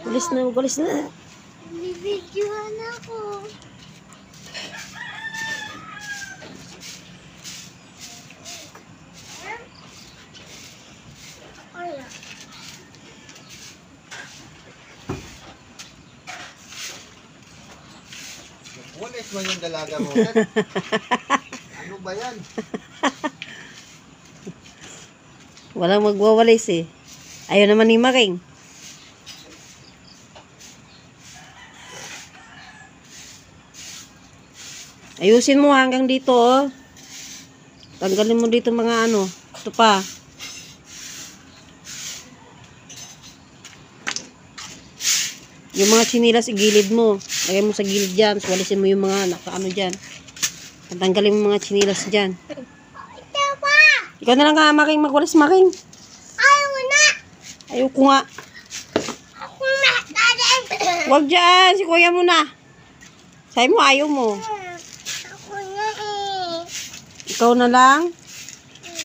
Walis na, walis na. Bibidyohan ako. Walis mo yung dalaga mo. Ano ba yan? Walang magwawalis eh. Ayaw naman ni Maring. Ayusin mo hanggang dito oh. Tanggalin mo dito mga ano. Ito pa. Yung mga chinilas igilid mo. Lagay mo sa gilid dyan. So, walisin mo yung mga nakaano dyan. Tanggalin mo mga chinilas dyan. Ito pa! Ikaw na lang ka, Maring. Magwalis, Maring. Ayaw mo na! Ayoko nga. Ako na! Daddy! Huwag dyan. Si kuya mo na. Sabi mo, ayaw mo. Ako na eh. Ikaw na lang.